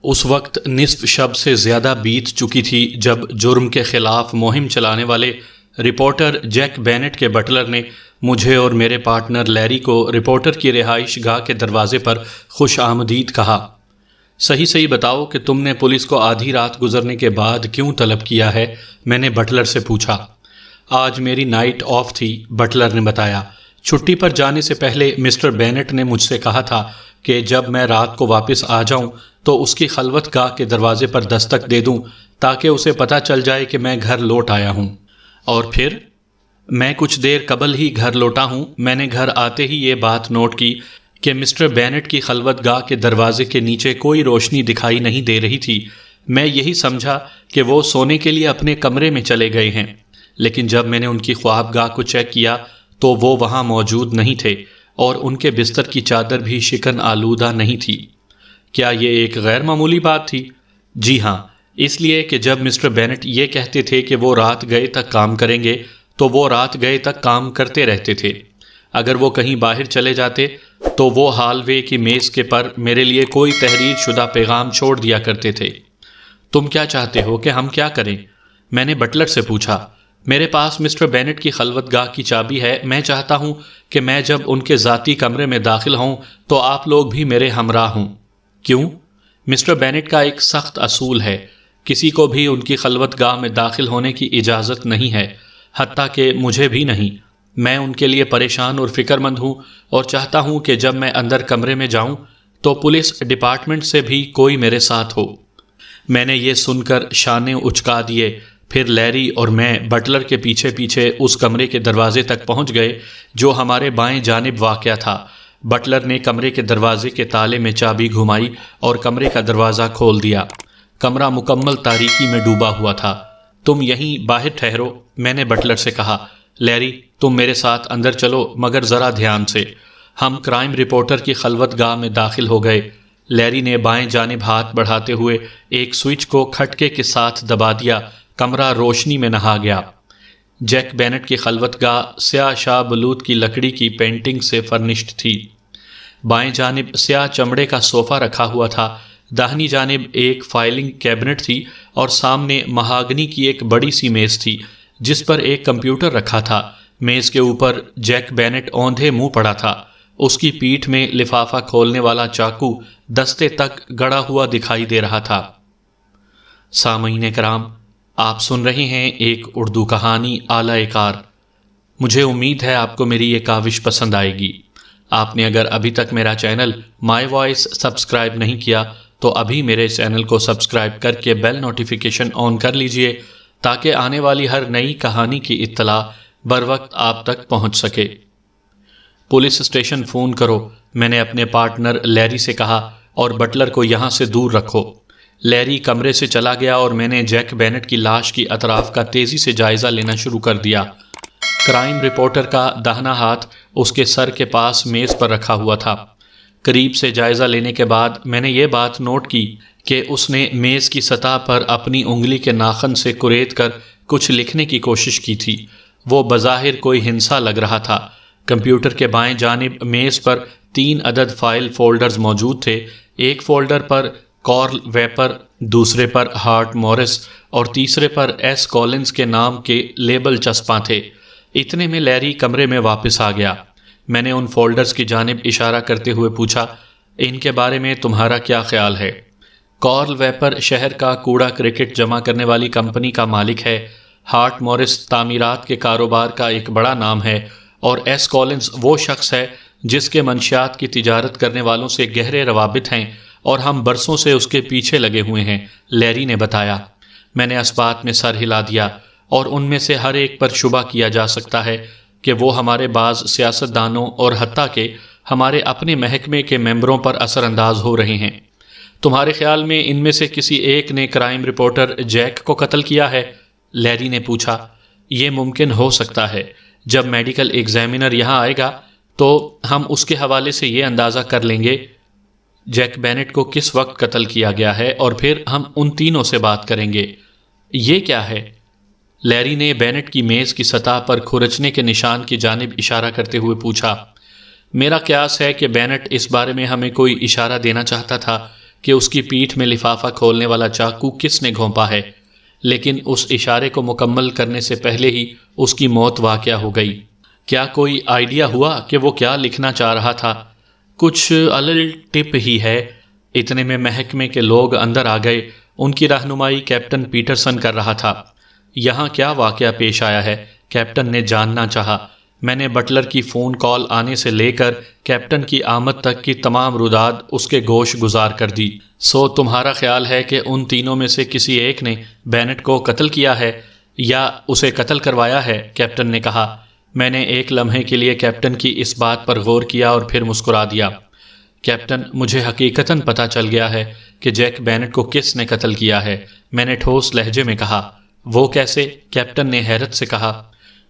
اس وقت نصف شب سے زیادہ بیت چکی تھی جب جرم کے خلاف مہم چلانے والے رپورٹر جیک بینٹ کے بٹلر نے مجھے اور میرے پارٹنر لیری کو رپورٹر کی رہائش گاہ کے دروازے پر خوش آمدید کہا۔ صحیح بتاؤ کہ تم نے پولیس کو آدھی رات گزرنے کے بعد کیوں طلب کیا ہے؟ میں نے بٹلر سے پوچھا۔ آج میری نائٹ آف تھی، بٹلر نے بتایا۔ چھٹی پر جانے سے پہلے مسٹر بینٹ نے مجھ سے کہا تھا کہ جب میں رات کو واپس آ جاؤں تو اس کی خلوت گاہ کے دروازے پر دستک دے دوں تاکہ اسے پتہ چل جائے کہ میں گھر لوٹ آیا ہوں۔ اور پھر میں کچھ دیر قبل ہی گھر لوٹا ہوں۔ میں نے گھر آتے ہی یہ بات نوٹ کی کہ مسٹر بینٹ کی خلوت گاہ کے دروازے کے نیچے کوئی روشنی دکھائی نہیں دے رہی تھی۔ میں یہی سمجھا کہ وہ سونے کے لیے اپنے کمرے میں چلے گئے ہیں، لیکن جب میں نے ان کی خواب گاہ کو چیک کیا تو وہ وہاں موجود نہیں تھے اور ان کے بستر کی چادر بھی شکن آلودہ نہیں تھی۔ کیا یہ ایک غیر معمولی بات تھی؟ جی ہاں، اس لیے کہ جب مسٹر بینٹ یہ کہتے تھے کہ وہ رات گئے تک کام کریں گے تو وہ رات گئے تک کام کرتے رہتے تھے۔ اگر وہ کہیں باہر چلے جاتے تو وہ ہال وے کی میز کے پر میرے لیے کوئی تحریر شدہ پیغام چھوڑ دیا کرتے تھے۔ تم کیا چاہتے ہو کہ ہم کیا کریں؟ میں نے بٹلر سے پوچھا۔ میرے پاس مسٹر بینٹ کی خلوت گاہ کی چابی ہے۔ میں چاہتا ہوں کہ میں جب ان کے ذاتی کمرے میں داخل ہوں تو آپ لوگ بھی میرے ہمراہ ہوں۔ کیوں؟ مسٹر بینٹ کا ایک سخت اصول ہے، کسی کو بھی ان کی خلوت گاہ میں داخل ہونے کی اجازت نہیں ہے، حتیٰ کہ مجھے بھی نہیں۔ میں ان کے لیے پریشان اور فکر مند ہوں اور چاہتا ہوں کہ جب میں اندر کمرے میں جاؤں تو پولیس ڈپارٹمنٹ سے بھی کوئی میرے ساتھ ہو۔ میں نے یہ سن کر شانے اچکا دیے۔ پھر لیری اور میں بٹلر کے پیچھے پیچھے اس کمرے کے دروازے تک پہنچ گئے جو ہمارے بائیں جانب واقع تھا۔ بٹلر نے کمرے کے دروازے کے تالے میں چابی گھمائی اور کمرے کا دروازہ کھول دیا۔ کمرہ مکمل تاریکی میں ڈوبا ہوا تھا۔ تم یہیں باہر ٹھہرو، میں نے بٹلر سے کہا۔ لیری، تم میرے ساتھ اندر چلو، مگر ذرا دھیان سے۔ ہم کرائم رپورٹر کی خلوت گاہ میں داخل ہو گئے۔ لیری نے بائیں جانب ہاتھ بڑھاتے ہوئے ایک سوئچ کو کھٹکے کے ساتھ دبا دیا۔ کمرہ روشنی میں نہا گیا۔ جیک بینٹ کی خلوت گاہ سیاہ شاہ بلوط کی لکڑی کی پینٹنگ سے فرنشڈ تھی۔ بائیں جانب سیاہ چمڑے کا صوفہ رکھا ہوا تھا، داہنی جانب ایک فائلنگ کیبنٹ تھی اور سامنے مہاگنی کی ایک بڑی سی میز تھی جس پر ایک کمپیوٹر رکھا تھا۔ میز کے اوپر جیک بینٹ اوندھے منہ پڑا تھا۔ اس کی پیٹھ میں لفافہ کھولنے والا چاقو دستے تک گڑا ہوا دکھائی دے رہا تھا۔ سامعین کرام، آپ سن رہے ہیں ایک اردو کہانی اعلی کار۔ مجھے امید ہے آپ کو میری یہ کاوش پسند آئے گی۔ آپ نے اگر ابھی تک میرا چینل مائی وائس سبسکرائب نہیں کیا تو ابھی میرے چینل کو سبسکرائب کر کے بیل نوٹیفیکیشن آن کر لیجئے تاکہ آنے والی ہر نئی کہانی کی اطلاع بروقت آپ تک پہنچ سکے۔ پولیس اسٹیشن فون کرو، میں نے اپنے پارٹنر لیری سے کہا، اور بٹلر کو یہاں سے دور رکھو۔ لیری کمرے سے چلا گیا اور میں نے جیک بینٹ کی لاش کی اطراف کا تیزی سے جائزہ لینا شروع کر دیا۔ کرائم رپورٹر کا داہنا ہاتھ اس کے سر کے پاس میز پر رکھا ہوا تھا۔ قریب سے جائزہ لینے کے بعد میں نے یہ بات نوٹ کی کہ اس نے میز کی سطح پر اپنی انگلی کے ناخن سے کرید کر کچھ لکھنے کی کوشش کی تھی۔ وہ بظاہر کوئی ہنسا لگ رہا تھا۔ کمپیوٹر کے بائیں جانب میز پر 3 عدد فائل فولڈرز موجود تھے۔ ایک فولڈر پر کارل ویپر، دوسرے پر ہارٹ مورس اور تیسرے پر ایس کولنز کے نام کے لیبل چسپاں تھے۔ اتنے میں لیری کمرے میں واپس آ گیا۔ میں نے ان فولڈرز کی جانب اشارہ کرتے ہوئے پوچھا، ان کے بارے میں تمہارا کیا خیال ہے؟ کارل ویپر شہر کا کوڑا کرکٹ جمع کرنے والی کمپنی کا مالک ہے، ہارٹ مورس تعمیرات کے کاروبار کا ایک بڑا نام ہے، اور ایس کولنز وہ شخص ہے جس کے منشیات کی تجارت کرنے والوں سے گہرے روابط ہیں اور ہم برسوں سے اس کے پیچھے لگے ہوئے ہیں، لیری نے بتایا۔ میں نے اسبات میں سر ہلا دیا، اور ان میں سے ہر ایک پر شبہ کیا جا سکتا ہے کہ وہ ہمارے بعض سیاستدانوں اور حتیٰ کہ ہمارے اپنے محکمے کے ممبروں پر اثر انداز ہو رہے ہیں۔ تمہارے خیال میں ان میں سے کسی ایک نے کرائم رپورٹر جیک کو قتل کیا ہے؟ لیری نے پوچھا۔ یہ ممکن ہو سکتا ہے۔ جب میڈیکل ایگزامینر یہاں آئے گا تو ہم اس کے حوالے سے یہ اندازہ کر لیں گے جیک بینٹ کو کس وقت قتل کیا گیا ہے، اور پھر ہم ان تینوں سے بات کریں گے۔ یہ کیا ہے؟ لیری نے بینٹ کی میز کی سطح پر کھرچنے کے نشان کی جانب اشارہ کرتے ہوئے پوچھا۔ میرا قیاس ہے کہ بینٹ اس بارے میں ہمیں کوئی اشارہ دینا چاہتا تھا کہ اس کی پیٹھ میں لفافہ کھولنے والا چاقو کس نے گھونپا ہے، لیکن اس اشارے کو مکمل کرنے سے پہلے ہی اس کی موت واقع ہو گئی۔ کیا کوئی آئیڈیا ہوا کہ وہ کیا لکھنا چاہ رہا تھا؟ کچھ الل ٹپ ہی ہے۔ اتنے میں محکمے کے لوگ اندر آ گئے۔ ان کی رہنمائی کیپٹن پیٹرسن کر رہا تھا۔ یہاں کیا واقعہ پیش آیا ہے؟ کیپٹن نے جاننا چاہا۔ میں نے بٹلر کی فون کال آنے سے لے کر کیپٹن کی آمد تک کی تمام روداد اس کے گوش گزار کر دی۔ سو تمہارا خیال ہے کہ ان تینوں میں سے کسی ایک نے بینٹ کو قتل کیا ہے یا اسے قتل کروایا ہے؟ کیپٹن نے کہا۔ میں نے ایک لمحے کے لیے کیپٹن کی اس بات پر غور کیا اور پھر مسکرا دیا۔ کیپٹن، مجھے حقیقتاً پتہ چل گیا ہے کہ جیک بینٹ کو کس نے قتل کیا ہے، میں نے ٹھوس لہجے میں کہا۔ وہ کیسے؟ کیپٹن نے حیرت سے کہا۔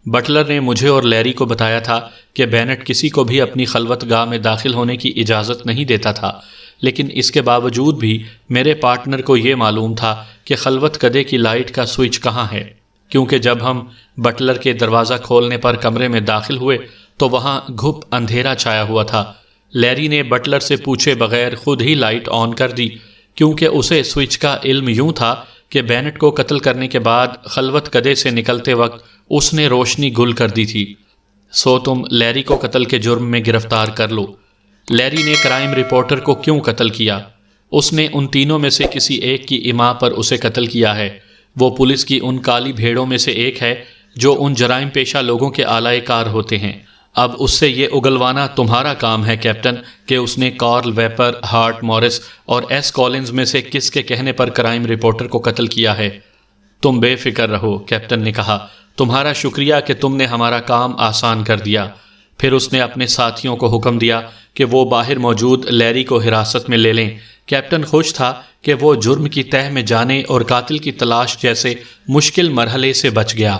بٹلر نے مجھے اور لیری کو بتایا تھا کہ بینٹ کسی کو بھی اپنی خلوت گاہ میں داخل ہونے کی اجازت نہیں دیتا تھا، لیکن اس کے باوجود بھی میرے پارٹنر کو یہ معلوم تھا کہ خلوت کدے کی لائٹ کا سوئچ کہاں ہے، کیونکہ جب ہم بٹلر کے دروازہ کھولنے پر کمرے میں داخل ہوئے تو وہاں گھپ اندھیرا چھایا ہوا تھا۔ لیری نے بٹلر سے پوچھے بغیر خود ہی لائٹ آن کر دی، کیونکہ اسے سوئچ کا علم یوں تھا کہ بینٹ کو قتل کرنے کے بعد خلوت کدے سے نکلتے وقت اس نے روشنی گل کر دی تھی۔ سو تم لیری کو قتل کے جرم میں گرفتار کر لو۔ لیری نے کرائم رپورٹر کو کیوں قتل کیا؟ اس نے ان تینوں میں سے کسی ایک کی اما پر اسے قتل کیا ہے۔ وہ پولیس کی ان کالی بھیڑوں میں سے ایک ہے جو ان جرائم پیشہ لوگوں کے آلائے کار ہوتے ہیں۔ اب اس سے یہ اگلوانا تمہارا کام ہے کیپٹن کہ اس نے کارل ویپر، ہارٹ مورس اور ایس کولنز میں سے کس کے کہنے پر کرائم رپورٹر کو قتل کیا ہے۔ تم بے فکر رہو، کیپٹن نے کہا۔ تمہارا شکریہ کہ تم نے ہمارا کام آسان کر دیا۔ پھر اس نے اپنے ساتھیوں کو حکم دیا کہ وہ باہر موجود لیری کو حراست میں لے لیں۔ کیپٹن خوش تھا کہ وہ جرم کی تہہ میں جانے اور قاتل کی تلاش جیسے مشکل مرحلے سے بچ گیا۔